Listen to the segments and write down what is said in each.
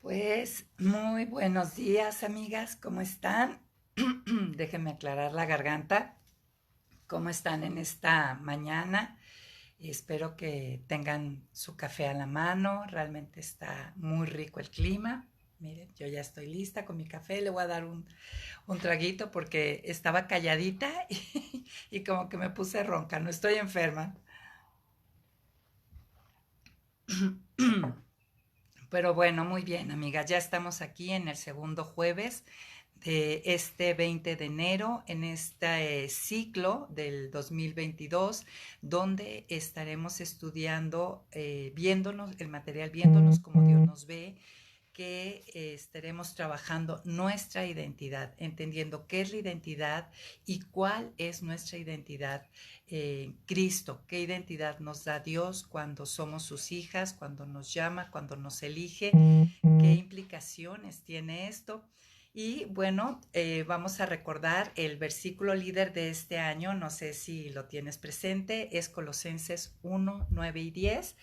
Pues muy buenos días, amigas, ¿cómo están? Déjenme aclarar la garganta. ¿Cómo están en esta mañana? Espero que tengan su café a la mano. Realmente está muy rico el clima. Miren, yo ya estoy lista con mi café. Le voy a dar un traguito porque estaba calladita y como que me puse ronca. No estoy enferma. Pero bueno, muy bien, amigas. Ya estamos aquí en el segundo jueves de este 20 de enero, en este ciclo del 2022, donde estaremos estudiando, viéndonos el material, viéndonos como Dios nos ve, que estaremos trabajando nuestra identidad, entendiendo qué es la identidad y cuál es nuestra identidad en Cristo, qué identidad nos da Dios cuando somos sus hijas, cuando nos llama, cuando nos elige, qué implicaciones tiene esto. Y bueno, vamos a recordar el versículo líder de este año, no sé si lo tienes presente, es Colosenses 1, 9 y 10.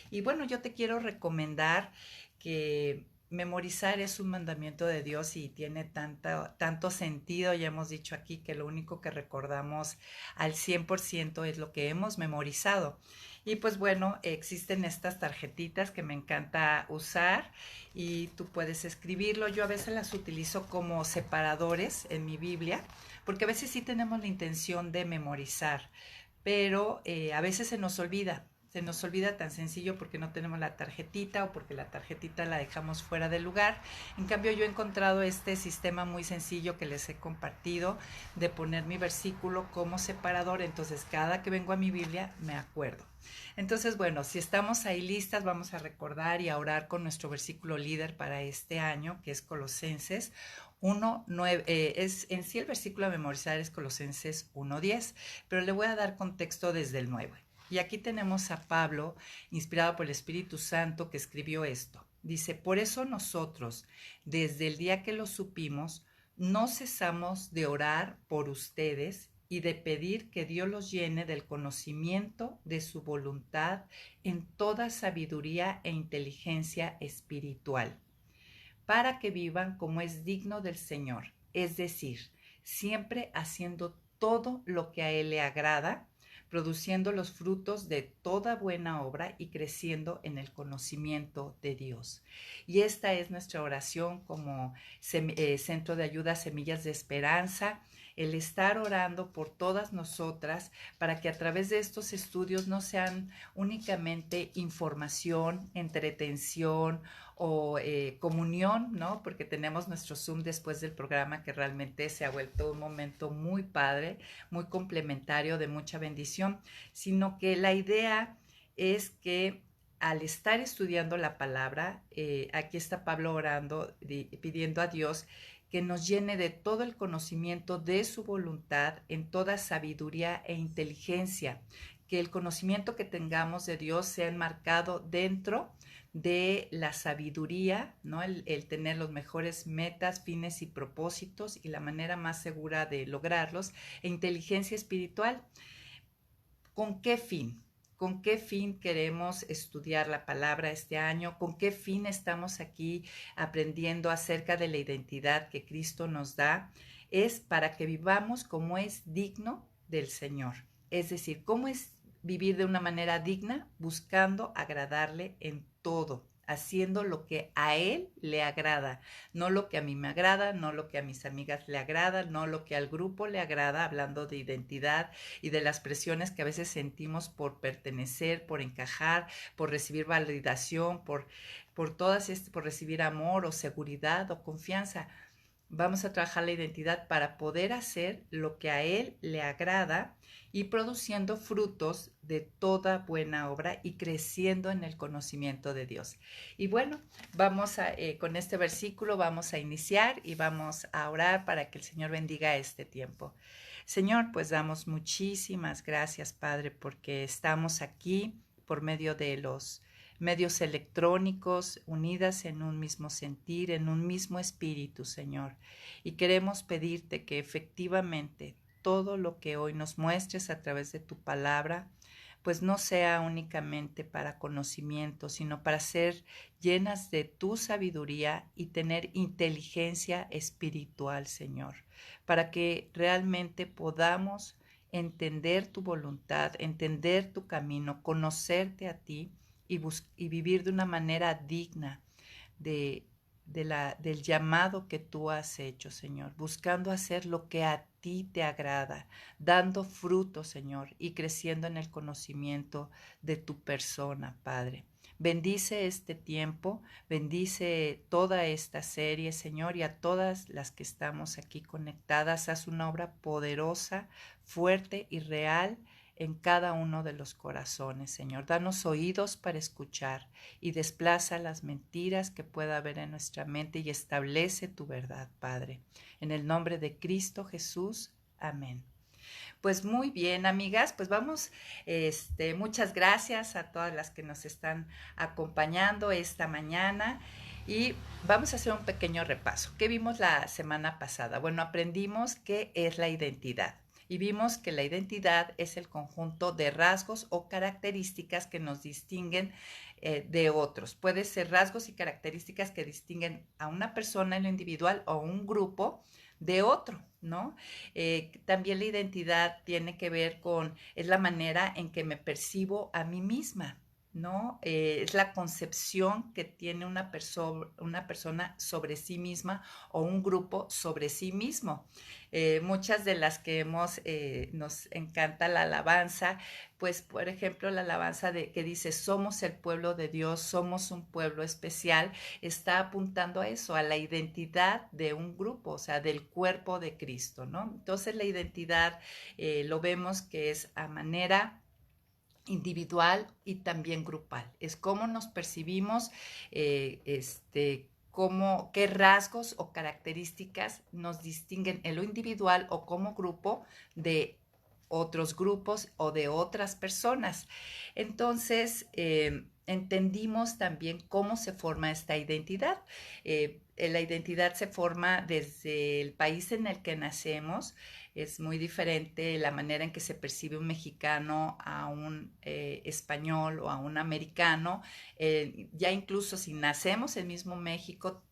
Y bueno, yo te quiero recomendar que memorizar es un mandamiento de Dios y tiene tanto sentido. Ya hemos dicho aquí que lo único que recordamos al 100% es lo que hemos memorizado. Y pues bueno, existen estas tarjetitas que me encanta usar y tú puedes escribirlo. Yo a veces las utilizo como separadores en mi Biblia, porque a veces sí tenemos la intención de memorizar, pero a veces se nos olvida tan sencillo porque no tenemos la tarjetita o porque la tarjetita la dejamos fuera del lugar. En cambio, yo he encontrado este sistema muy sencillo que les he compartido de poner mi versículo como separador, entonces cada que vengo a mi Biblia me acuerdo. Entonces, bueno, si estamos ahí listas, vamos a recordar y a orar con nuestro versículo líder para este año, que es Colosenses 1:9. Es en sí el versículo a memorizar es Colosenses 1:10, pero le voy a dar contexto desde el 9. Y aquí tenemos a Pablo, inspirado por el Espíritu Santo, que escribió esto. Dice, por eso nosotros, desde el día que lo supimos, no cesamos de orar por ustedes y de pedir que Dios los llene del conocimiento de su voluntad en toda sabiduría e inteligencia espiritual, para que vivan como es digno del Señor, es decir, siempre haciendo todo lo que a Él le agrada, produciendo los frutos de toda buena obra y creciendo en el conocimiento de Dios. Y esta es nuestra oración como Centro de Ayuda Semillas de Esperanza, el estar orando por todas nosotras para que a través de estos estudios no sean únicamente información, entretención o comunión, ¿no? Porque tenemos nuestro Zoom después del programa que realmente se ha vuelto un momento muy padre, muy complementario, de mucha bendición, sino que la idea es que al estar estudiando la palabra, aquí está Pablo orando, pidiendo a Dios que nos llene de todo el conocimiento de su voluntad en toda sabiduría e inteligencia, que el conocimiento que tengamos de Dios sea enmarcado dentro de la sabiduría, ¿no? El tener los mejores metas, fines y propósitos y la manera más segura de lograrlos, e inteligencia espiritual. ¿Con qué fin? ¿Con qué fin queremos estudiar la palabra este año? ¿Con qué fin estamos aquí aprendiendo acerca de la identidad que Cristo nos da? Es para que vivamos como es digno del Señor. Es decir, ¿cómo es vivir de una manera digna? Buscando agradarle en todo, haciendo lo que a Él le agrada, no lo que a mí me agrada, no lo que a mis amigas le agrada, no lo que al grupo le agrada, hablando de identidad y de las presiones que a veces sentimos por pertenecer, por encajar, por recibir validación, por recibir amor o seguridad o confianza. Vamos a trabajar la identidad para poder hacer lo que a Él le agrada y produciendo frutos de toda buena obra y creciendo en el conocimiento de Dios. Y bueno, con este versículo vamos a iniciar y vamos a orar para que el Señor bendiga este tiempo. Señor, pues damos muchísimas gracias, Padre, porque estamos aquí por medio de los medios electrónicos, unidas en un mismo sentir, en un mismo espíritu, Señor. Y queremos pedirte que efectivamente todo lo que hoy nos muestres a través de tu palabra pues no sea únicamente para conocimiento, sino para ser llenas de tu sabiduría y tener inteligencia espiritual, Señor, para que realmente podamos entender tu voluntad, entender tu camino, conocerte a ti y vivir de una manera digna de, del llamado que tú has hecho, Señor, buscando hacer lo que a ti te agrada, dando fruto, Señor, y creciendo en el conocimiento de tu persona, Padre. Bendice este tiempo, bendice toda esta serie, Señor, y a todas las que estamos aquí conectadas. Haz una obra poderosa, fuerte y real en cada uno de los corazones, Señor. Danos oídos para escuchar y desplaza las mentiras que pueda haber en nuestra mente y establece tu verdad, Padre. En el nombre de Cristo Jesús. Amén. Pues muy bien, amigas, pues vamos, muchas gracias a todas las que nos están acompañando esta mañana y vamos a hacer un pequeño repaso. ¿Qué vimos la semana pasada? Bueno, aprendimos qué es la identidad. Y vimos que la identidad es el conjunto de rasgos o características que nos distinguen de otros. Puede ser rasgos y características que distinguen a una persona en lo individual o un grupo de otro, ¿no? También la identidad tiene que ver con, es la manera en que me percibo a mí misma, ¿no? Es la concepción que tiene una persona sobre sí misma o un grupo sobre sí mismo. Muchas de las que nos encanta la alabanza, pues por ejemplo la alabanza que dice somos el pueblo de Dios, somos un pueblo especial, está apuntando a eso, a la identidad de un grupo, o sea, del cuerpo de Cristo, ¿no? Entonces la identidad lo vemos que es a manera individual y también grupal. Es cómo nos percibimos, qué rasgos o características nos distinguen en lo individual o como grupo de otros grupos o de otras personas. Entonces, entendimos también cómo se forma esta identidad. La identidad se forma desde el país en el que nacemos. Es muy diferente la manera en que se percibe un mexicano a un español o a un americano. Ya incluso si nacemos en el mismo México,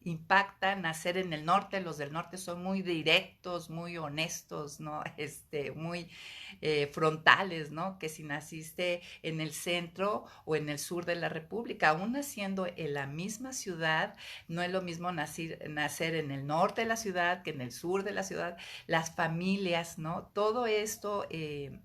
impacta nacer en el norte. Los del norte son muy directos, muy honestos, ¿no? Muy frontales, ¿no? Que si naciste en el centro o en el sur de la República, aún naciendo en la misma ciudad, no es lo mismo nacer en el norte de la ciudad que en el sur de la ciudad. Las familias, ¿no? Todo esto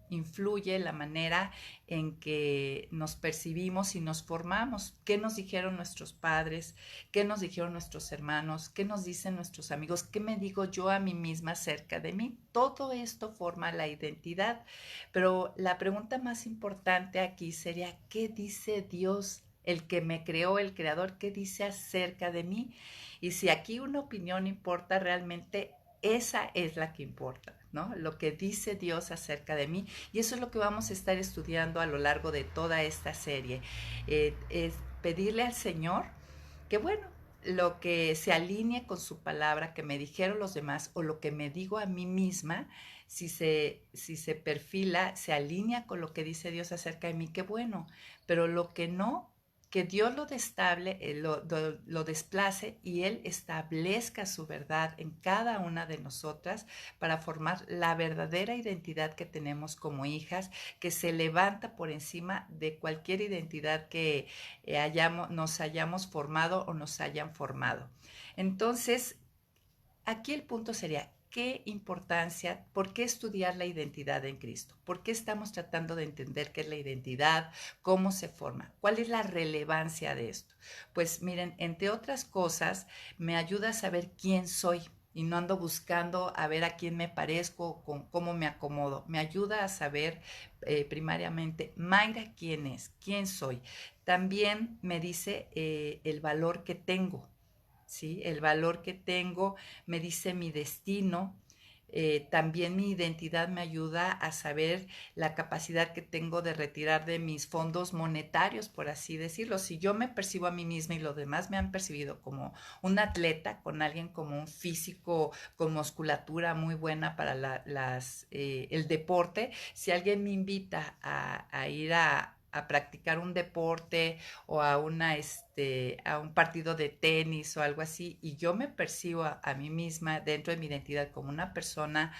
influye en la manera en que nos percibimos y nos formamos. ¿Qué nos dijeron nuestros padres? ¿Qué nos dijeron nuestros hermanos? ¿Qué nos dicen nuestros amigos? ¿Qué me digo yo a mí misma acerca de mí? Todo esto forma la identidad. Pero la pregunta más importante aquí sería, ¿qué dice Dios? El que me creó, el creador, ¿qué dice acerca de mí? Y si aquí una opinión importa, realmente esa es la que importa, ¿no? Lo que dice Dios acerca de mí. Y eso es lo que vamos a estar estudiando a lo largo de toda esta serie. Es pedirle al Señor que, bueno, lo que se alinee con su palabra, que me dijeron los demás o lo que me digo a mí misma, si se perfila, se alinea con lo que dice Dios acerca de mí, qué bueno. Pero lo que no, que Dios lo desplace y Él establezca su verdad en cada una de nosotras para formar la verdadera identidad que tenemos como hijas, que se levanta por encima de cualquier identidad que nos hayamos formado o nos hayan formado. Entonces, aquí el punto sería, ¿qué importancia, por qué estudiar la identidad en Cristo? ¿Por qué estamos tratando de entender qué es la identidad, cómo se forma? ¿Cuál es la relevancia de esto? Pues miren, entre otras cosas, me ayuda a saber quién soy y no ando buscando a ver a quién me parezco, con cómo me acomodo. Me ayuda a saber primariamente, Mayra, quién es, quién soy. También me dice el valor que tengo. ¿Sí? El valor que tengo me dice mi destino, También mi identidad me ayuda a saber la capacidad que tengo de retirar de mis fondos monetarios, por así decirlo. Si yo me percibo a mí misma y los demás me han percibido como un atleta, con alguien como un físico con musculatura muy buena para el deporte, si alguien me invita a ir a practicar un deporte o a un partido de tenis o algo así, y yo me percibo a mí misma dentro de mi identidad como una persona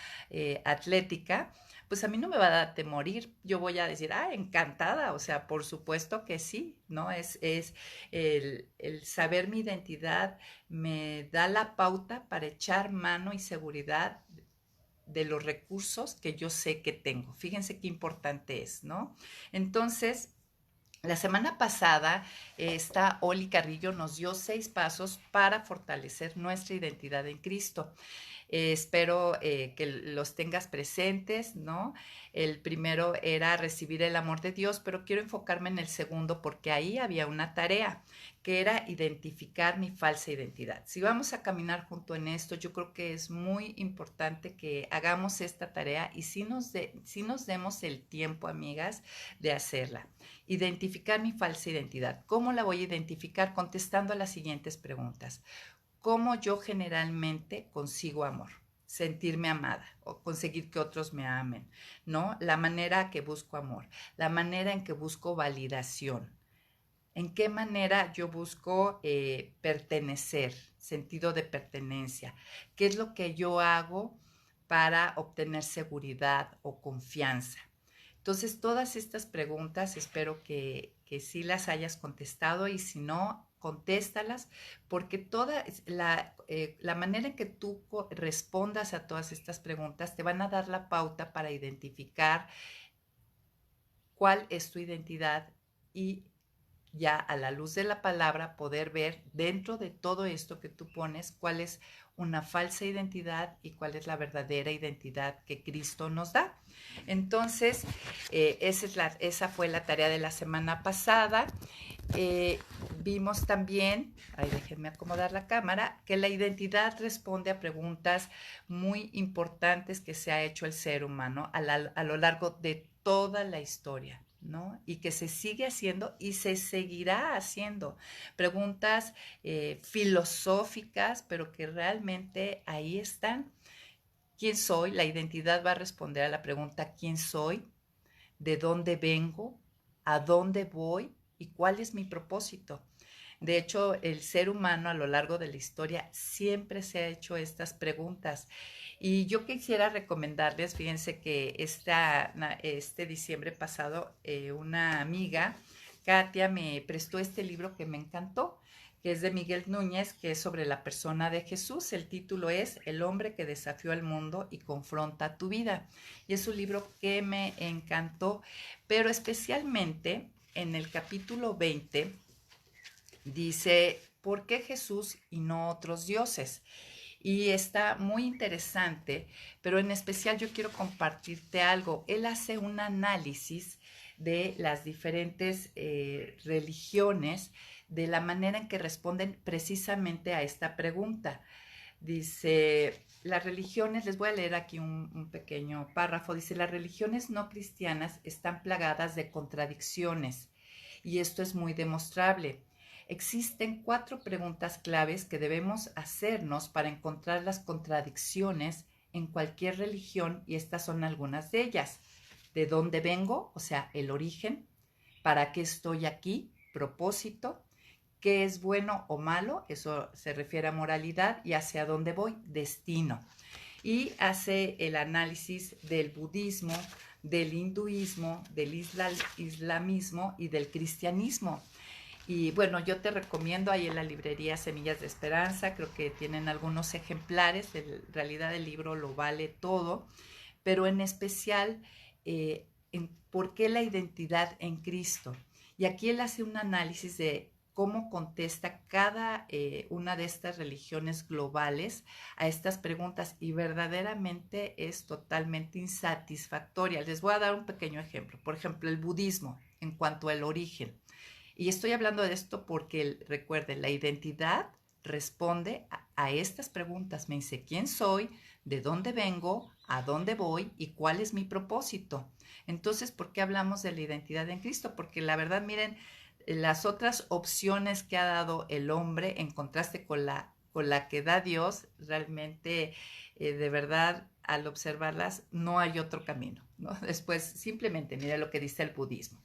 atlética, pues a mí no me va a dar temor ir. Yo voy a decir, encantada, o sea, por supuesto que sí, ¿no? Es el saber mi identidad me da la pauta para echar mano y seguridad de los recursos que yo sé que tengo. Fíjense qué importante es, ¿no? Entonces, la semana pasada, esta Oli Carrillo nos dio 6 pasos para fortalecer nuestra identidad en Cristo. Espero que los tengas presentes, ¿no? El primero era recibir el amor de Dios, pero quiero enfocarme en el segundo porque ahí había una tarea que era identificar mi falsa identidad. Si vamos a caminar junto en esto, yo creo que es muy importante que hagamos esta tarea y si nos demos el tiempo, amigas, de hacerla. Identificar mi falsa identidad. ¿Cómo la voy a identificar? Contestando a las siguientes preguntas. ¿Cómo yo generalmente consigo amor? Sentirme amada o conseguir que otros me amen, ¿no? La manera que busco amor, la manera en que busco validación, en qué manera yo busco pertenecer, sentido de pertenencia, qué es lo que yo hago para obtener seguridad o confianza. Entonces, todas estas preguntas espero que sí las hayas contestado y si no, contéstalas, porque la manera en que tú respondas a todas estas preguntas te van a dar la pauta para identificar cuál es tu identidad y ya a la luz de la palabra poder ver dentro de todo esto que tú pones cuál es una falsa identidad y cuál es la verdadera identidad que Cristo nos da. Entonces, esa fue la tarea de la semana pasada. Vimos también, déjenme acomodar la cámara, que la identidad responde a preguntas muy importantes que se ha hecho el ser humano a lo largo de toda la historia, ¿no? Y que se sigue haciendo y se seguirá haciendo. Preguntas filosóficas, pero que realmente ahí están. ¿Quién soy? La identidad va a responder a la pregunta ¿quién soy? ¿De dónde vengo? ¿A dónde voy? ¿Y cuál es mi propósito? De hecho, el ser humano a lo largo de la historia siempre se ha hecho estas preguntas. Y yo quisiera recomendarles, fíjense que este diciembre pasado, una amiga, Katia, me prestó este libro que me encantó, que es de Miguel Núñez, que es sobre la persona de Jesús. El título es El hombre que desafió al mundo y confronta tu vida. Y es un libro que me encantó, pero especialmente en el capítulo 20 dice, ¿por qué Jesús y no otros dioses? Y está muy interesante, pero en especial yo quiero compartirte algo. Él hace un análisis de las diferentes religiones, de la manera en que responden precisamente a esta pregunta. Dice, las religiones, les voy a leer aquí un pequeño párrafo, dice, las religiones no cristianas están plagadas de contradicciones y esto es muy demostrable. Existen 4 preguntas claves que debemos hacernos para encontrar las contradicciones en cualquier religión y estas son algunas de ellas. ¿De dónde vengo? O sea, el origen. ¿Para qué estoy aquí? Propósito. ¿Qué es bueno o malo? Eso se refiere a moralidad. ¿Y hacia dónde voy? Destino. Y hace el análisis del budismo, del hinduismo, del islamismo y del cristianismo. Y bueno, yo te recomiendo ahí en la librería Semillas de Esperanza, creo que tienen algunos ejemplares, en realidad el libro lo vale todo, pero en especial en por qué la identidad en Cristo. Y aquí él hace un análisis de cómo contesta cada una de estas religiones globales a estas preguntas y verdaderamente es totalmente insatisfactoria. Les voy a dar un pequeño ejemplo. Por ejemplo, el budismo en cuanto al origen. Y estoy hablando de esto porque, recuerden, la identidad responde a estas preguntas. Me dice, ¿quién soy? de dónde vengo, a dónde voy y cuál es mi propósito. Entonces, ¿por qué hablamos de la identidad en Cristo? Porque la verdad, miren, las otras opciones que ha dado el hombre en contraste con la que da Dios, realmente, de verdad, al observarlas, no hay otro camino, ¿no? Después, simplemente, mira lo que dice el budismo.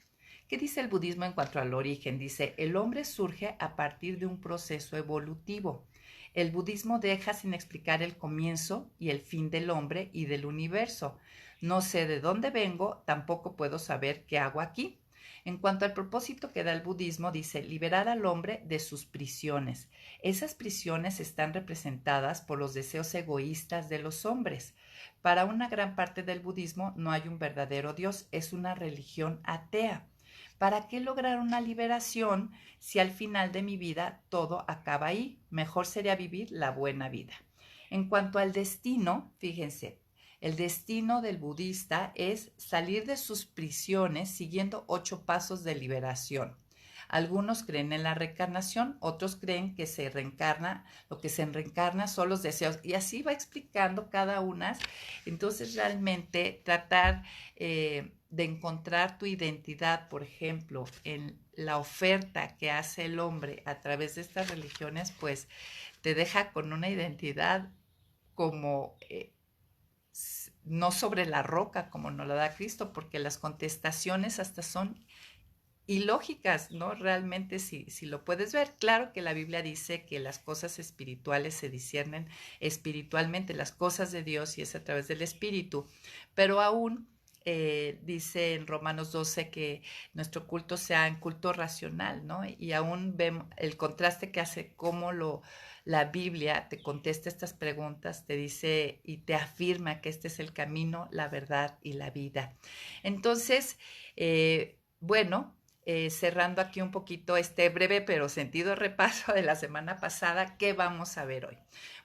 ¿Qué dice el budismo en cuanto al origen? Dice, el hombre surge a partir de un proceso evolutivo. El budismo deja sin explicar el comienzo y el fin del hombre y del universo. No sé de dónde vengo, tampoco puedo saber qué hago aquí. En cuanto al propósito que da el budismo, dice liberar al hombre de sus prisiones. Esas prisiones están representadas por los deseos egoístas de los hombres. Para una gran parte del budismo no hay un verdadero Dios, es una religión atea. ¿Para qué lograr una liberación si al final de mi vida todo acaba ahí? Mejor sería vivir la buena vida. En cuanto al destino, fíjense, el destino del budista es salir de sus prisiones siguiendo 8 pasos de liberación. Algunos creen en la reencarnación, otros creen que se reencarna, lo que se reencarna son los deseos. Y así va explicando cada una. Entonces, realmente tratar de encontrar tu identidad, por ejemplo, en la oferta que hace el hombre a través de estas religiones, pues te deja con una identidad como no sobre la roca como nos la da Cristo, porque las contestaciones hasta son ilógicas, ¿no? Realmente si lo puedes ver, claro que la Biblia dice que las cosas espirituales se disciernen espiritualmente, las cosas de Dios y es a través del Espíritu, pero aún dice en Romanos 12 que nuestro culto sea en culto racional, ¿no? Y aún vemos el contraste que hace cómo la Biblia te contesta estas preguntas, te dice y te afirma que este es el camino, la verdad y la vida. Entonces, bueno, cerrando aquí un poquito este breve pero sentido repaso de la semana pasada, ¿qué vamos a ver hoy?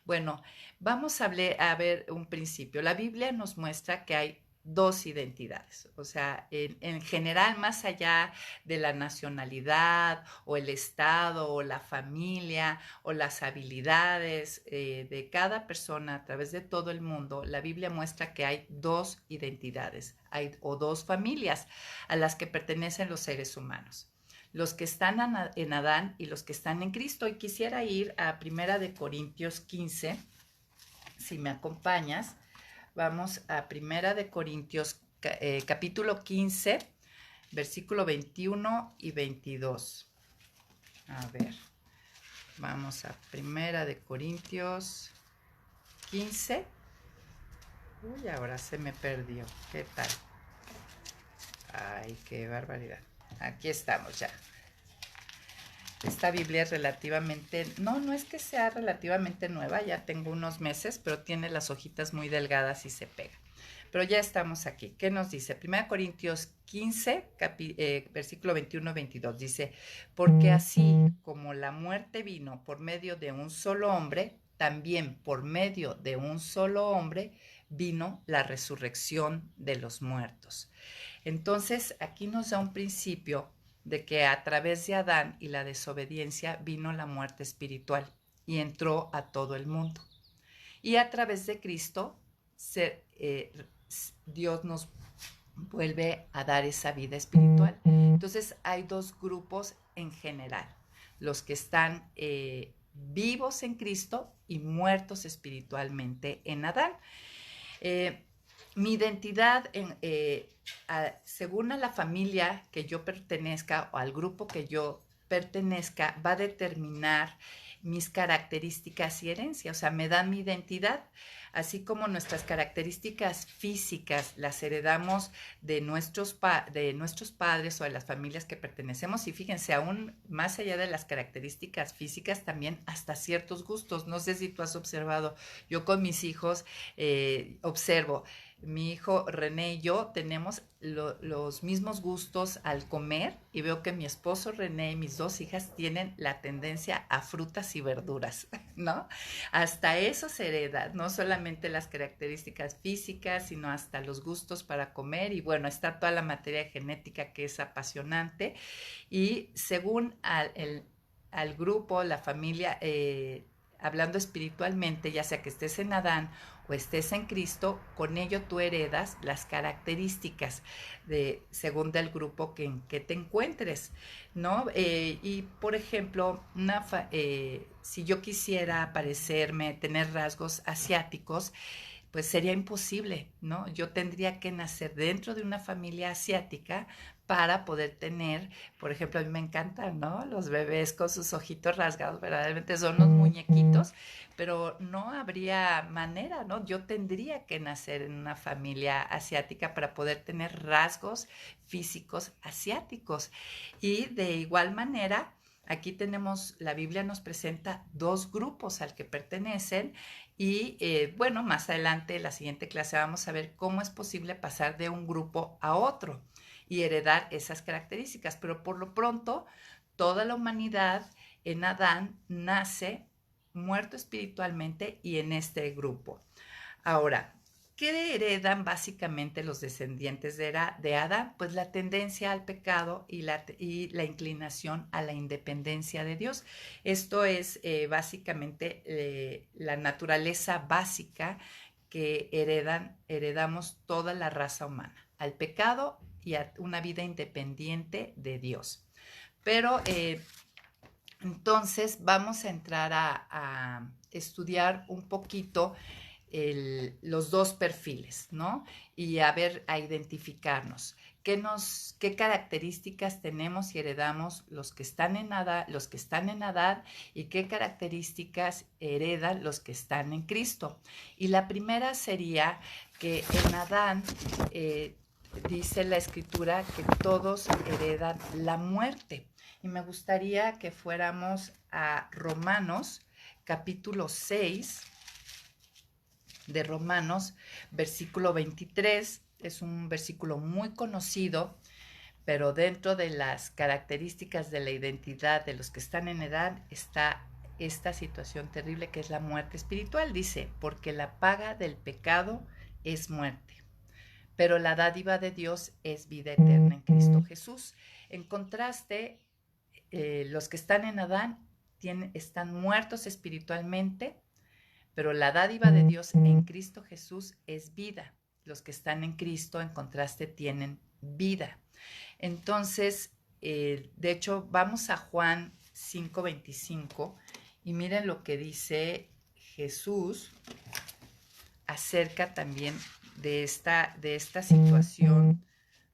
Bueno, vamos a ver un principio. La Biblia nos muestra que hay dos identidades, o sea, en general, más allá de la nacionalidad o el estado o la familia o las habilidades de cada persona a través de todo el mundo, la Biblia muestra que hay dos identidades o dos familias a las que pertenecen los seres humanos. Los que están en Adán y los que están en Cristo. Y quisiera ir a 1 Corintios 15, si me acompañas. Vamos a 1 Corintios capítulo 15, versículo 21 y 22. A ver, vamos a 1 Corintios 15. Uy, ahora se me perdió. ¿Qué tal? Ay, qué barbaridad. Aquí estamos ya. Esta Biblia es relativamente, no es que sea relativamente nueva, ya tengo unos meses, pero tiene las hojitas muy delgadas y se pega. Pero ya estamos aquí. ¿Qué nos dice? 1 Corintios 15, versículo 21-22. Dice, porque así como la muerte vino por medio de un solo hombre, también por medio de un solo hombre vino la resurrección de los muertos. Entonces, aquí nos da un principio de que a través de Adán y la desobediencia vino la muerte espiritual y entró a todo el mundo. Y a través de Cristo, Dios nos vuelve a dar esa vida espiritual. Entonces hay dos grupos en general, los que están vivos en Cristo y muertos espiritualmente en Adán. Mi identidad, según a la familia que yo pertenezca o al grupo que yo pertenezca, va a determinar mis características y herencia, o sea, me dan mi identidad, así como nuestras características físicas las heredamos de nuestros padres o de las familias que pertenecemos, y fíjense, aún más allá de las características físicas, también hasta ciertos gustos. No sé si tú has observado, yo con mis hijos observo, mi hijo René y yo tenemos los mismos gustos al comer, y veo que mi esposo René y mis dos hijas tienen la tendencia a frutas y verduras, ¿no? Hasta eso se hereda, no solamente las características físicas, sino hasta los gustos para comer, y bueno, está toda la materia genética que es apasionante, y según al grupo, la familia, hablando espiritualmente, ya sea que estés en Adán o estés en Cristo, con ello tú heredas las características según del grupo en que te encuentres, ¿no? Y, por ejemplo, si yo quisiera parecerme, tener rasgos asiáticos, pues sería imposible, ¿no? Yo tendría que nacer dentro de una familia asiática para poder tener, por ejemplo, a mí me encantan, ¿no? Los bebés con sus ojitos rasgados, verdaderamente son unos muñequitos, pero no habría manera, ¿no? Yo tendría que nacer en una familia asiática para poder tener rasgos físicos asiáticos. Y de igual manera, aquí tenemos, la Biblia nos presenta dos grupos al que pertenecen y bueno, más adelante, en la siguiente clase, vamos a ver cómo es posible pasar de un grupo a otro y heredar esas características. Pero por lo pronto, toda la humanidad en Adán nace muerto espiritualmente y en este grupo. Ahora, ¿qué heredan básicamente los descendientes de Adán? Pues la tendencia al pecado y la inclinación a la independencia de Dios. Esto es básicamente la naturaleza básica que heredamos toda la raza humana, al pecado y a una vida independiente de Dios. Pero entonces vamos a entrar a estudiar un poquito los dos perfiles, ¿no? Y a identificarnos. ¿Qué características tenemos y heredamos los que están en Adán y qué características heredan los que están en Cristo? Y la primera sería que en Adán dice la Escritura que todos heredan la muerte. Y me gustaría que fuéramos a Romanos, capítulo 6, de Romanos, versículo 23, es un versículo muy conocido, pero dentro de las características de la identidad de los que están en edad está esta situación terrible que es la muerte espiritual. Dice, porque la paga del pecado es muerte, pero la dádiva de Dios es vida eterna en Cristo Jesús. En contraste, los que están en Adán están muertos espiritualmente, pero la dádiva de Dios en Cristo Jesús es vida. Los que están en Cristo, en contraste, tienen vida. Entonces, de hecho, vamos a Juan 5:25 y miren lo que dice Jesús acerca también de esta situación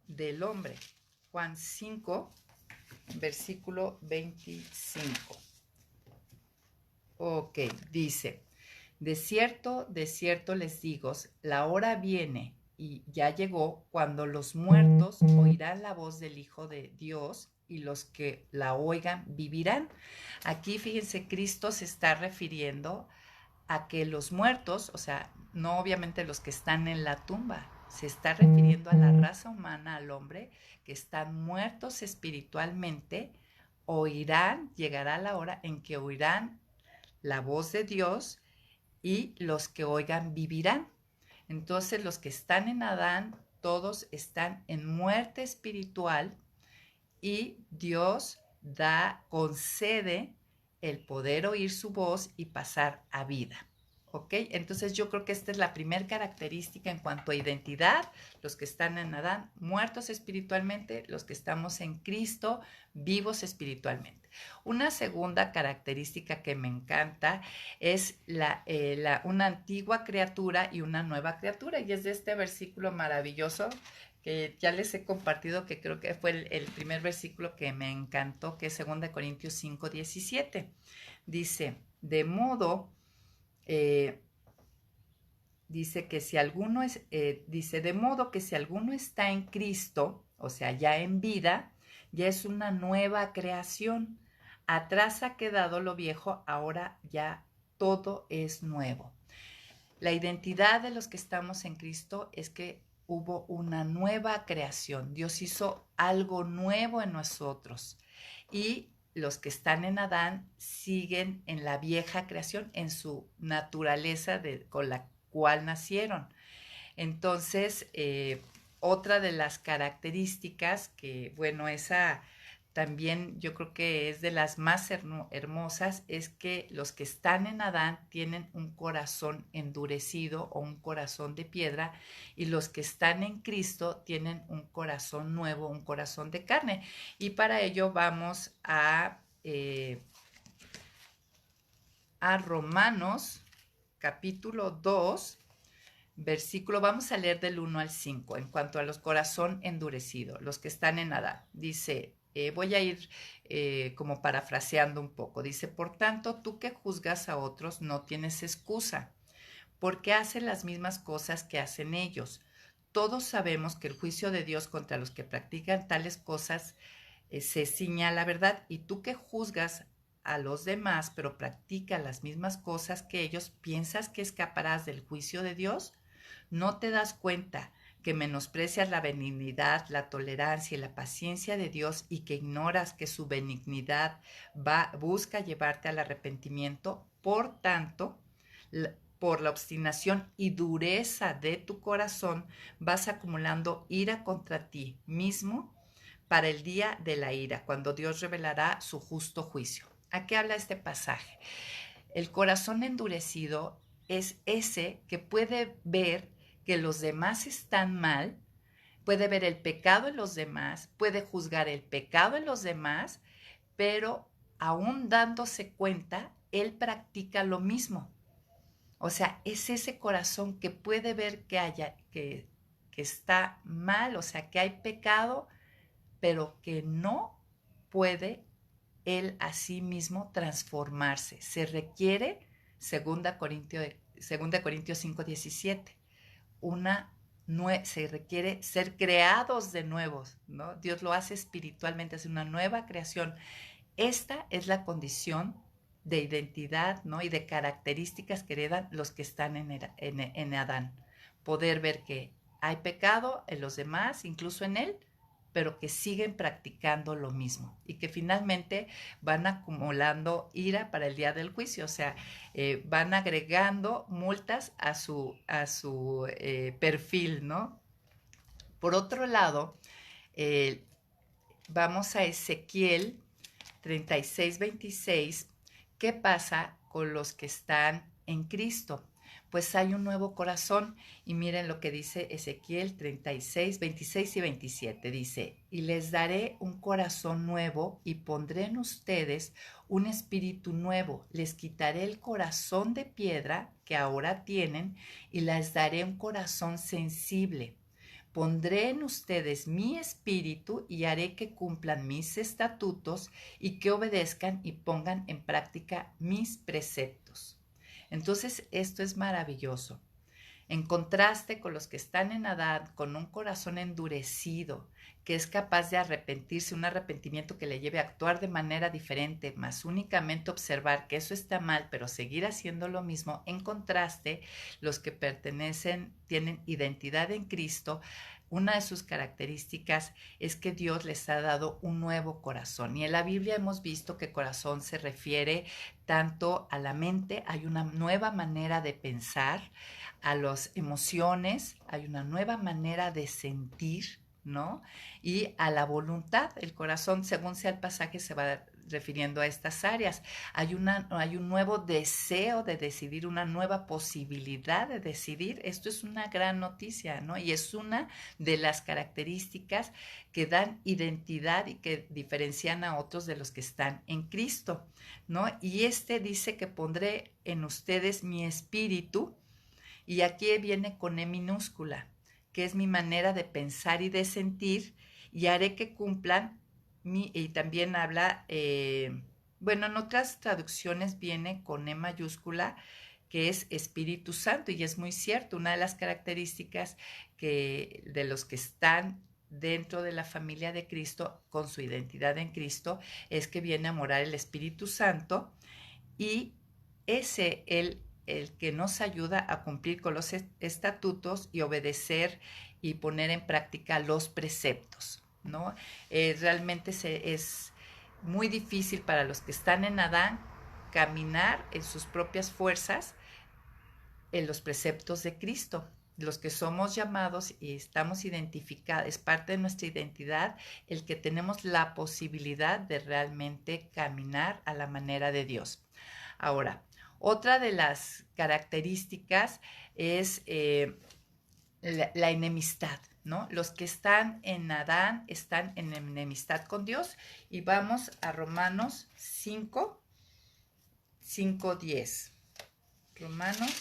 del hombre. Juan 5, versículo 25. Ok, dice, de cierto les digo, la hora viene y ya llegó cuando los muertos oirán la voz del Hijo de Dios y los que la oigan vivirán. Aquí, fíjense, Cristo se está refiriendo a que los muertos, o sea, no obviamente los que están en la tumba, se está refiriendo a la raza humana, al hombre, que están muertos espiritualmente, llegará la hora en que oirán la voz de Dios y los que oigan vivirán. Entonces los que están en Adán, todos están en muerte espiritual y Dios concede el poder oír su voz y pasar a vida. ¿Ok? Entonces yo creo que esta es la primera característica en cuanto a identidad. Los que están en Adán, muertos espiritualmente, los que estamos en Cristo, vivos espiritualmente. Una segunda característica que me encanta es una antigua criatura y una nueva criatura. Y es de este versículo maravilloso que ya les he compartido, que creo que fue el primer versículo que me encantó, que es 2 Corintios 5:17. Dice, de modo de modo que si alguno está en Cristo, o sea, ya en vida, ya es una nueva creación. Atrás ha quedado lo viejo, ahora ya todo es nuevo. La identidad de los que estamos en Cristo es que hubo una nueva creación. Dios hizo algo nuevo en nosotros. Y los que están en Adán siguen en la vieja creación, en su naturaleza con la cual nacieron. Entonces, otra de las características que, bueno, esa también yo creo que es de las más hermosas, es que los que están en Adán tienen un corazón endurecido o un corazón de piedra, y los que están en Cristo tienen un corazón nuevo, un corazón de carne. Y para ello vamos a Romanos capítulo 2, versículo, vamos a leer del 1 al 5, en cuanto a los corazón endurecido, los que están en Adán. Dice, voy a ir como parafraseando un poco. Dice, por tanto, tú que juzgas a otros no tienes excusa, porque hacen las mismas cosas que hacen ellos. Todos sabemos que el juicio de Dios contra los que practican tales cosas se ciña a la verdad, y tú que juzgas a los demás, pero practicas las mismas cosas que ellos, ¿piensas que escaparás del juicio de Dios? ¿No te das cuenta que menosprecias la benignidad, la tolerancia y la paciencia de Dios, y que ignoras que su benignidad busca llevarte al arrepentimiento? Por tanto, por la obstinación y dureza de tu corazón, vas acumulando ira contra ti mismo para el día de la ira, cuando Dios revelará su justo juicio. ¿A qué habla este pasaje? El corazón endurecido es ese que puede ver que los demás están mal, puede ver el pecado en los demás, puede juzgar el pecado en los demás, pero aún dándose cuenta, él practica lo mismo. O sea, es ese corazón que puede ver que está mal, o sea, que hay pecado, pero que no puede él a sí mismo transformarse. Se requiere, 2 Corintios 5:17, se requiere ser creados de nuevos, ¿no? Dios lo hace espiritualmente, es una nueva creación. Esta es la condición de identidad, ¿no? Y de características que heredan los que están en Adán. Poder ver que hay pecado en los demás, incluso en él, pero que siguen practicando lo mismo, y que finalmente van acumulando ira para el día del juicio. O sea, van agregando multas a su perfil, ¿no? Por otro lado, eh, vamos a Ezequiel 36:26. ¿Qué pasa con los que están en Cristo? Pues hay un nuevo corazón, y miren lo que dice Ezequiel 36:26 y 27. Dice, y les daré un corazón nuevo y pondré en ustedes un espíritu nuevo. Les quitaré el corazón de piedra que ahora tienen y les daré un corazón sensible. Pondré en ustedes mi espíritu y haré que cumplan mis estatutos y que obedezcan y pongan en práctica mis preceptos. Entonces, esto es maravilloso. En contraste con los que están en Adán, con un corazón endurecido, que es capaz de arrepentirse, un arrepentimiento que le lleve a actuar de manera diferente, más únicamente observar que eso está mal, pero seguir haciendo lo mismo. En contraste, los que tienen identidad en Cristo, una de sus características es que Dios les ha dado un nuevo corazón. Y en la Biblia hemos visto que corazón se refiere tanto a la mente, hay una nueva manera de pensar, a las emociones, hay una nueva manera de sentir, ¿no? Y a la voluntad. El corazón, según sea el pasaje, se va refiriendo a estas áreas. Hay un nuevo deseo de decidir, una nueva posibilidad de decidir. Esto es una gran noticia, ¿no? Y es una de las características que dan identidad y que diferencian a otros de los que están en Cristo, ¿no? Y dice que pondré en ustedes mi espíritu, y aquí viene con E minúscula, que es mi manera de pensar y de sentir, y haré que cumplan y también habla, bueno, en otras traducciones viene con E mayúscula, que es Espíritu Santo, y es muy cierto. Una de las características de los que están dentro de la familia de Cristo, con su identidad en Cristo, es que viene a morar el Espíritu Santo, y el que nos ayuda a cumplir con los estatutos y obedecer y poner en práctica los preceptos, ¿no? Realmente es muy difícil para los que están en Adán caminar en sus propias fuerzas en los preceptos de Cristo. los que somos llamados y estamos identificados, es parte de nuestra identidad, el que tenemos la posibilidad de realmente caminar a la manera de Dios. Ahora, otra de las características es la enemistad, ¿no? Los que están en Adán están en enemistad con Dios. Y vamos a Romanos 5, 10. Romanos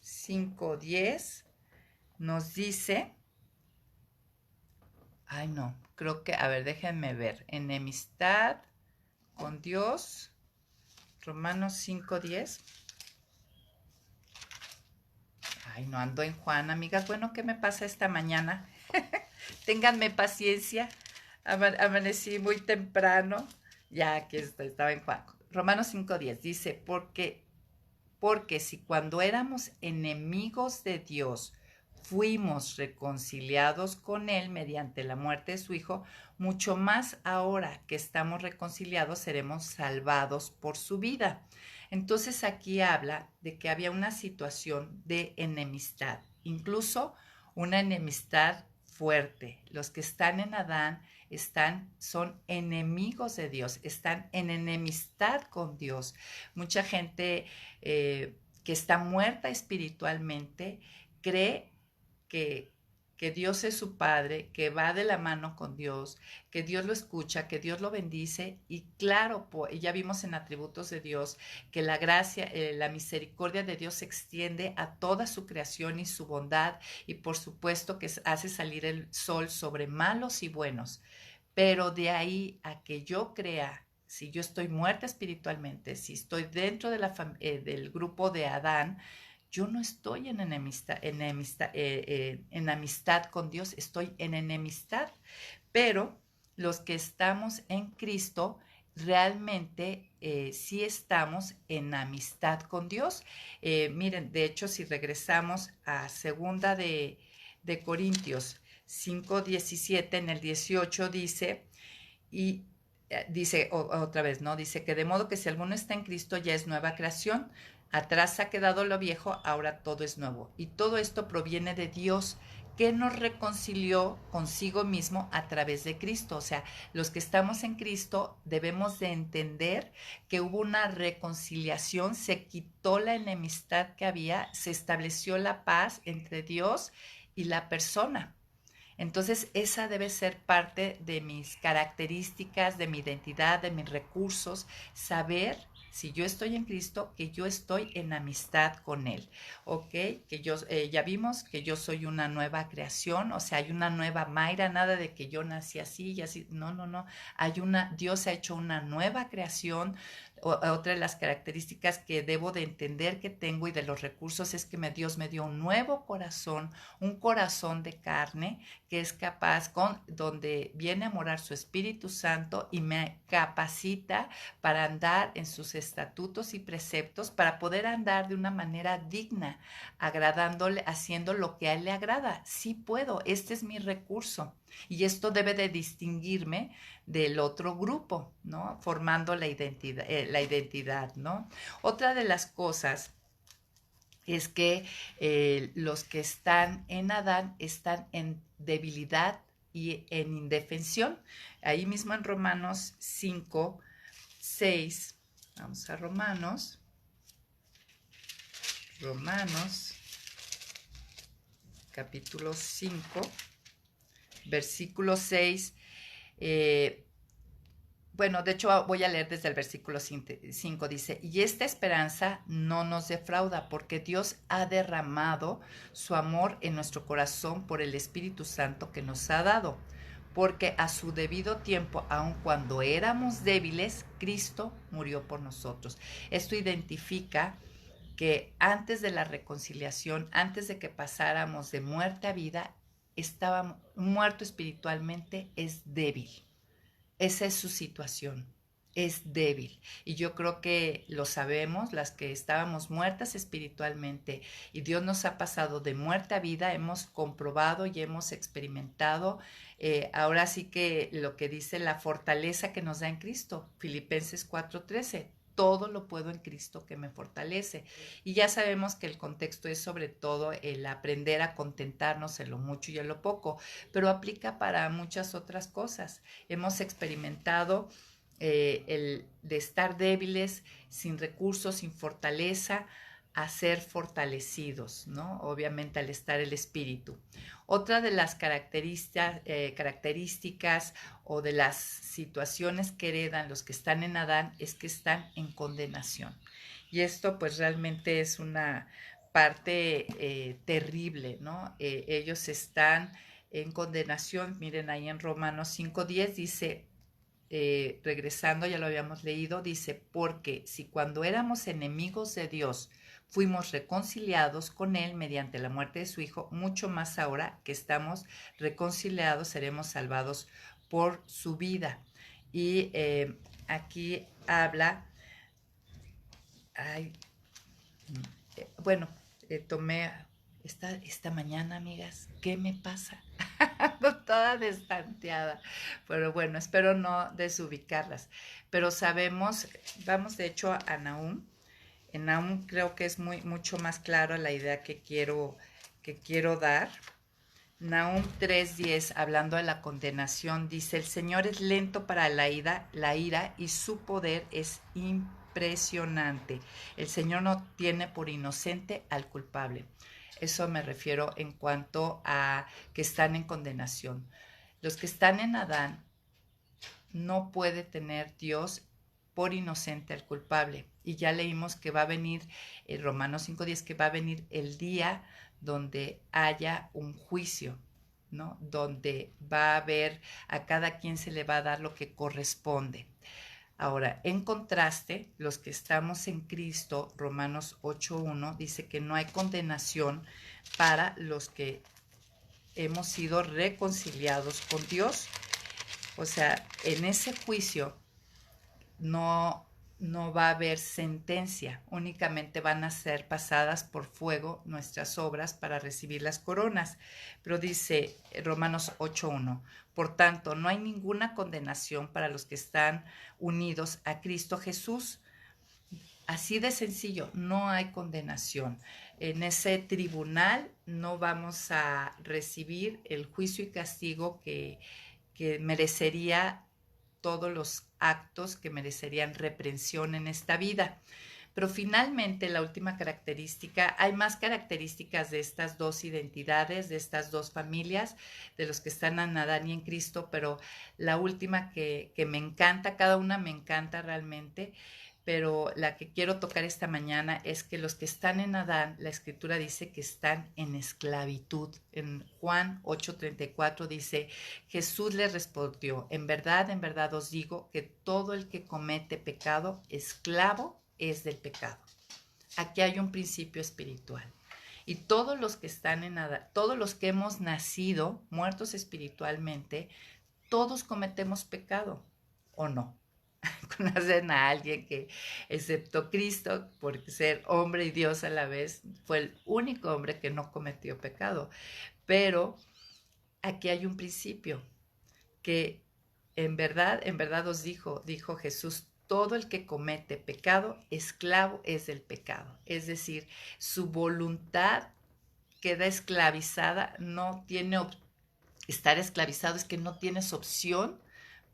5, 10 nos dice, ay no, creo que, a ver, déjenme ver, enemistad con Dios, Romanos 5, 10. Ay, no ando en Juan, amigas. Bueno, ¿qué me pasa esta mañana? Ténganme paciencia. Amanecí muy temprano. Ya que estaba en Juan. Romanos 5:10 dice, porque si cuando éramos enemigos de Dios fuimos reconciliados con Él mediante la muerte de su Hijo, mucho más ahora que estamos reconciliados seremos salvados por su vida. Entonces aquí habla de que había una situación de enemistad, incluso una enemistad fuerte. Los que están en Adán son enemigos de Dios, están en enemistad con Dios. Mucha gente que está muerta espiritualmente cree que, que Dios es su Padre, que va de la mano con Dios, que Dios lo escucha, que Dios lo bendice. Y claro, ya vimos en Atributos de Dios que la gracia, la misericordia de Dios se extiende a toda su creación y su bondad, y por supuesto que hace salir el sol sobre malos y buenos. Pero de ahí a que yo crea, si yo estoy muerta espiritualmente, si estoy dentro de del grupo de Adán, yo no estoy en en amistad con Dios, estoy en enemistad. Pero los que estamos en Cristo, realmente sí estamos en amistad con Dios. Miren, de hecho, si regresamos a segunda de Corintios 5:17, en el 18 dice, y dice otra vez, ¿no? Dice que de modo que si alguno está en Cristo ya es nueva creación, atrás ha quedado lo viejo, ahora todo es nuevo. Y todo esto proviene de Dios, que nos reconcilió consigo mismo a través de Cristo. O sea, los que estamos en Cristo debemos de entender que hubo una reconciliación, se quitó la enemistad que había, se estableció la paz entre Dios y la persona. Entonces, esa debe ser parte de mis características, de mi identidad, de mis recursos, saber si yo estoy en Cristo, que yo estoy en amistad con Él, ¿ok? Que yo, ya vimos que yo soy una nueva creación, o sea, hay una nueva Mayra, nada de que yo nací así y así, no, no, no, Dios ha hecho una nueva creación. Otra de las características que debo de entender que tengo y de los recursos es que Dios me dio un nuevo corazón, un corazón de carne, que es capaz, donde viene a morar su Espíritu Santo y me capacita para andar en sus estatutos y preceptos, para poder andar de una manera digna, agradándole, haciendo lo que a Él le agrada. Sí puedo, este es mi recurso. Y esto debe de distinguirme del otro grupo, ¿no? Formando la identidad, ¿no? Otra de las cosas es que los que están en Adán están en debilidad y en indefensión. Ahí mismo en Romanos 5, 6, vamos a Romanos, capítulo 5, versículo 6, bueno, de hecho voy a leer desde el versículo 5, dice, y esta esperanza no nos defrauda, porque Dios ha derramado su amor en nuestro corazón por el Espíritu Santo que nos ha dado, porque a su debido tiempo, aun cuando éramos débiles, Cristo murió por nosotros. Esto identifica que antes de la reconciliación, antes de que pasáramos de muerte a vida, estaba muerto espiritualmente, es débil. Esa es su situación, es débil. Y yo creo que lo sabemos, las que estábamos muertas espiritualmente y Dios nos ha pasado de muerte a vida, hemos comprobado y hemos experimentado ahora sí que lo que dice la fortaleza que nos da en Cristo, Filipenses 4:13. todo lo puedo en Cristo que me fortalece. Y ya sabemos que el contexto es sobre todo el aprender a contentarnos en lo mucho y en lo poco, pero aplica para muchas otras cosas. Hemos experimentado el de estar débiles, sin recursos, sin fortaleza, a ser fortalecidos, ¿no? Obviamente al estar el espíritu. Otra de las características o de las situaciones que heredan los que están en Adán es que están en condenación. Y esto pues realmente es una parte terrible, ¿no? Ellos están en condenación. Miren ahí en Romanos 5:10 dice, regresando, ya lo habíamos leído, dice, porque si cuando éramos enemigos de Dios fuimos reconciliados con Él mediante la muerte de su Hijo, mucho más ahora que estamos reconciliados seremos salvados por su vida. Y aquí habla, ay, bueno, tomé esta mañana, amigas, ¿qué me pasa? Ando toda destanteada, pero bueno, espero no desubicarlas. Pero sabemos, vamos de hecho a Nahum. En Nahum creo que es mucho más claro la idea que quiero dar. Nahum 3:10, hablando de la condenación, dice, el Señor es lento para la ira y su poder es impresionante. El Señor no tiene por inocente al culpable. Eso me refiero en cuanto a que están en condenación. Los que están en Adán no puede tener Dios por inocente al culpable. Y ya leímos que va a venir, en Romanos 5:10, que va a venir el día donde haya un juicio, ¿no? Donde va a haber, a cada quien se le va a dar lo que corresponde. Ahora, en contraste, los que estamos en Cristo, Romanos 8:1, dice que no hay condenación para los que hemos sido reconciliados con Dios. O sea, en ese juicio no va a haber sentencia, únicamente van a ser pasadas por fuego nuestras obras para recibir las coronas. Pero dice Romanos 8:1, por tanto, no hay ninguna condenación para los que están unidos a Cristo Jesús. Así de sencillo, no hay condenación. En ese tribunal no vamos a recibir el juicio y castigo que merecería todos los actos que merecerían reprensión en esta vida. Pero finalmente la última característica, hay más características de estas dos identidades, de estas dos familias, de los que están en Adán y en Cristo, pero la última que me encanta, cada una me encanta realmente, pero la que quiero tocar esta mañana es que los que están en Adán, la Escritura dice que están en esclavitud. En Juan 8:34 dice, Jesús les respondió, en verdad os digo que todo el que comete pecado, esclavo es del pecado. Aquí hay un principio espiritual. Y todos los que están en Adán, todos los que hemos nacido muertos espiritualmente, todos cometemos pecado, ¿o no? Conocen a alguien que, excepto Cristo, por ser hombre y Dios a la vez, fue el único hombre que no cometió pecado. Pero aquí hay un principio que en verdad os dijo Jesús, todo el que comete pecado, esclavo es del pecado. Es decir, su voluntad queda esclavizada, no tiene estar esclavizado, es que no tienes opción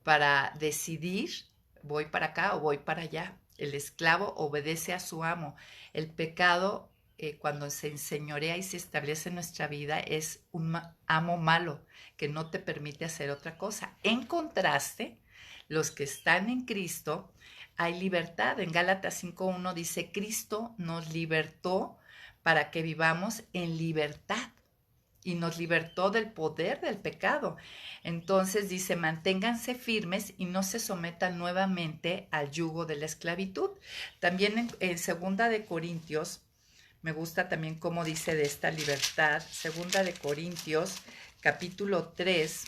para decidir, voy para acá o voy para allá. El esclavo obedece a su amo. El pecado, cuando se enseñorea y se establece en nuestra vida, es un amo malo que no te permite hacer otra cosa. En contraste, los que están en Cristo, hay libertad. En Gálatas 5:1 dice, Cristo nos libertó para que vivamos en libertad y nos libertó del poder del pecado. Entonces dice, manténganse firmes y no se sometan nuevamente al yugo de la esclavitud. También en Segunda de Corintios, me gusta también cómo dice de esta libertad. Segunda de Corintios, capítulo 3,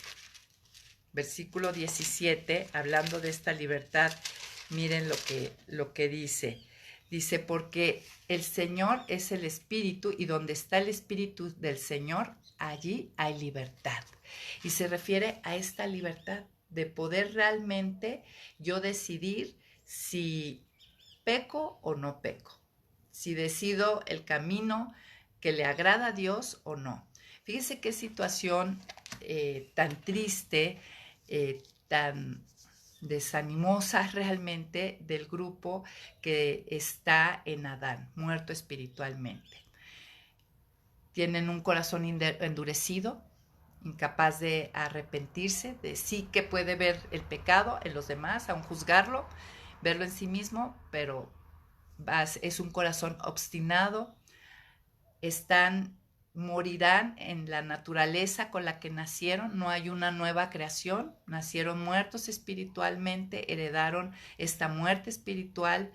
versículo 17, hablando de esta libertad, miren lo que dice. Dice, porque el Señor es el Espíritu y donde está el Espíritu del Señor, allí hay libertad. Y se refiere a esta libertad de poder realmente yo decidir si ¿peco o no peco? Si decido el camino que le agrada a Dios o no. Fíjese qué situación tan triste, tan desanimosa realmente del grupo que está en Adán, muerto espiritualmente. Tienen un corazón endurecido, incapaz de arrepentirse, de sí que puede ver el pecado en los demás, aun juzgarlo, verlo en sí mismo, pero es un corazón obstinado. Morirán en la naturaleza con la que nacieron, no hay una nueva creación, nacieron muertos espiritualmente, heredaron esta muerte espiritual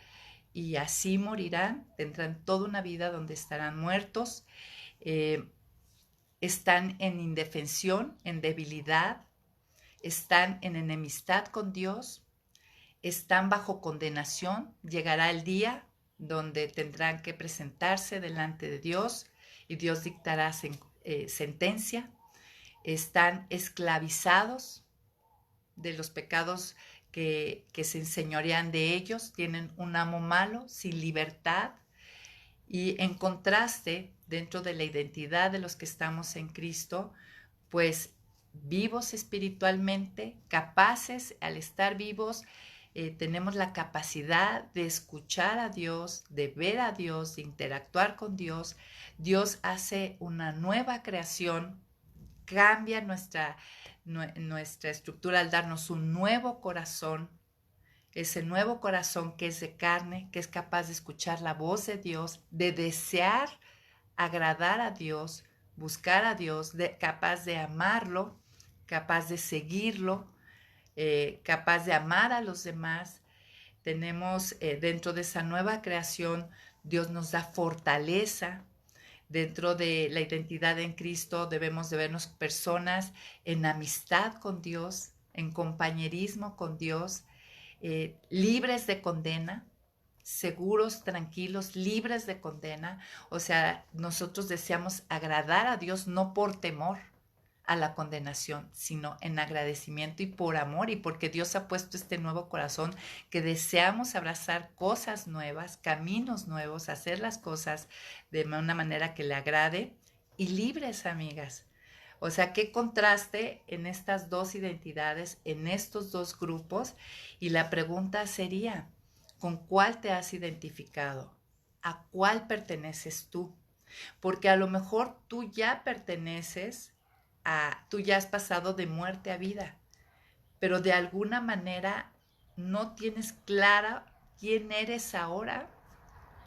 y así morirán, tendrán toda una vida donde estarán muertos. Están en indefensión, en debilidad, están en enemistad con Dios, están bajo condenación. Llegará el día donde tendrán que presentarse delante de Dios y Dios dictará sentencia. Están esclavizados de los pecados que se enseñorean de ellos, tienen un amo malo, sin libertad. Y en contraste, dentro de la identidad de los que estamos en Cristo, pues vivos espiritualmente, capaces, al estar vivos, tenemos la capacidad de escuchar a Dios, de ver a Dios, de interactuar con Dios. Dios hace una nueva creación, cambia nuestra estructura al darnos un nuevo corazón, ese nuevo corazón que es de carne, que es capaz de escuchar la voz de Dios, de desear agradar a Dios, buscar a Dios, capaz de amarlo, capaz de seguirlo, capaz de amar a los demás. Tenemos dentro de esa nueva creación, Dios nos da fortaleza. Dentro de la identidad en Cristo debemos de vernos personas en amistad con Dios, en compañerismo con Dios, libres de condena, seguros, tranquilos, libres de condena. O sea, nosotros deseamos agradar a Dios no por temor a la condenación, sino en agradecimiento y por amor, y porque Dios ha puesto este nuevo corazón que deseamos abrazar cosas nuevas, caminos nuevos, hacer las cosas de una manera que le agrade y libres, amigas. O sea, qué contraste en estas dos identidades, en estos dos grupos. Y la pregunta sería, ¿con cuál te has identificado? ¿A cuál perteneces tú? Porque a lo mejor tú ya perteneces tú ya has pasado de muerte a vida, pero de alguna manera no tienes clara quién eres ahora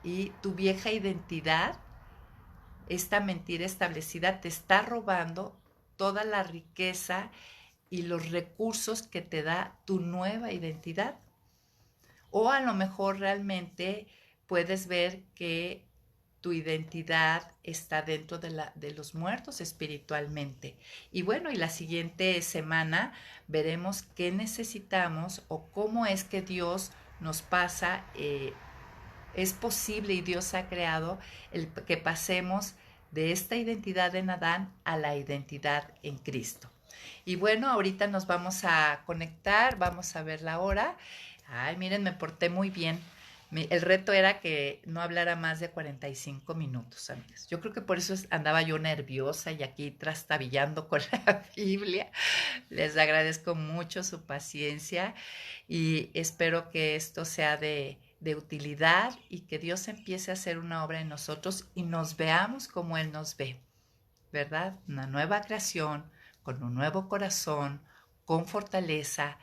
y tu vieja identidad, esta mentira establecida, te está robando toda la riqueza y los recursos que te da tu nueva identidad. O a lo mejor realmente puedes ver que tu identidad está dentro de los muertos espiritualmente. Y bueno, y la siguiente semana veremos qué necesitamos o cómo es que Dios nos pasa. Es posible y Dios ha creado que pasemos de esta identidad en Adán a la identidad en Cristo. Y bueno, ahorita nos vamos a conectar, vamos a ver la hora. Ay, miren, me porté muy bien. El reto era que no hablara más de 45 minutos, amigas. Yo creo que por eso andaba yo nerviosa y aquí trastabillando con la Biblia. Les agradezco mucho su paciencia y espero que esto sea de utilidad y que Dios empiece a hacer una obra en nosotros y nos veamos como Él nos ve, ¿verdad? Una nueva creación, con un nuevo corazón, con fortaleza,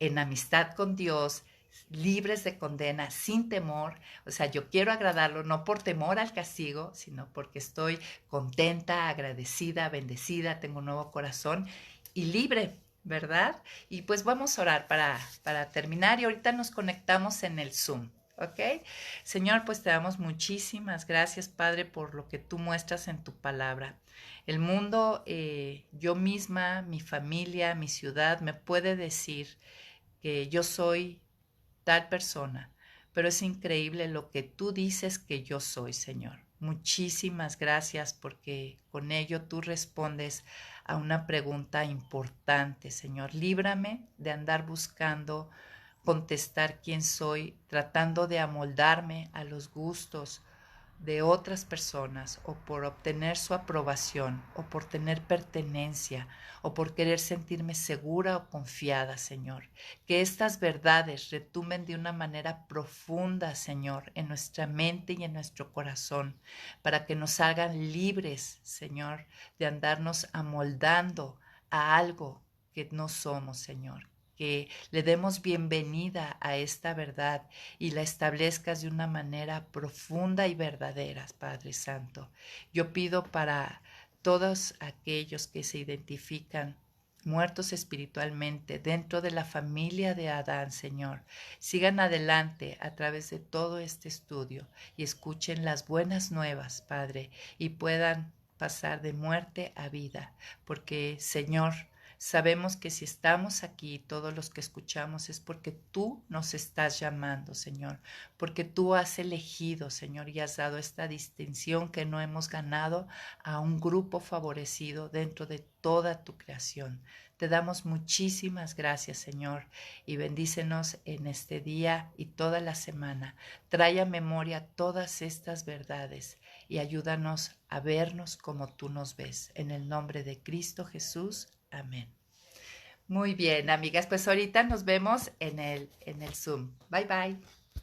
en amistad con Dios, libres de condena, sin temor. O sea, yo quiero agradarlo no por temor al castigo, sino porque estoy contenta, agradecida, bendecida, tengo un nuevo corazón y libre, ¿verdad? Y pues vamos a orar para terminar y ahorita nos conectamos en el Zoom. ¿Ok? Señor, pues te damos muchísimas gracias, Padre, por lo que tú muestras en tu palabra. El mundo, yo misma, mi familia, mi ciudad, me puede decir que yo soy tal persona, pero es increíble lo que tú dices que yo soy, Señor. Muchísimas gracias porque con ello tú respondes a una pregunta importante, Señor. Líbrame de andar buscando contestar quién soy, tratando de amoldarme a los gustos de otras personas o por obtener su aprobación o por tener pertenencia o por querer sentirme segura o confiada, Señor. Que estas verdades retumben de una manera profunda, Señor, en nuestra mente y en nuestro corazón, para que nos hagan libres, Señor, de andarnos amoldando a algo que no somos, Señor. Que le demos bienvenida a esta verdad y la establezcas de una manera profunda y verdadera, Padre Santo. Yo pido para todos aquellos que se identifican muertos espiritualmente dentro de la familia de Adán, Señor, sigan adelante a través de todo este estudio y escuchen las buenas nuevas, Padre, y puedan pasar de muerte a vida, porque, Señor, sabemos que si estamos aquí, todos los que escuchamos, es porque tú nos estás llamando, Señor, porque tú has elegido, Señor, y has dado esta distinción que no hemos ganado a un grupo favorecido dentro de toda tu creación. Te damos muchísimas gracias, Señor, y bendícenos en este día y toda la semana. Trae a memoria todas estas verdades y ayúdanos a vernos como tú nos ves. En el nombre de Cristo Jesús. Amén. Muy bien, amigas, pues ahorita nos vemos en el Zoom. Bye, bye.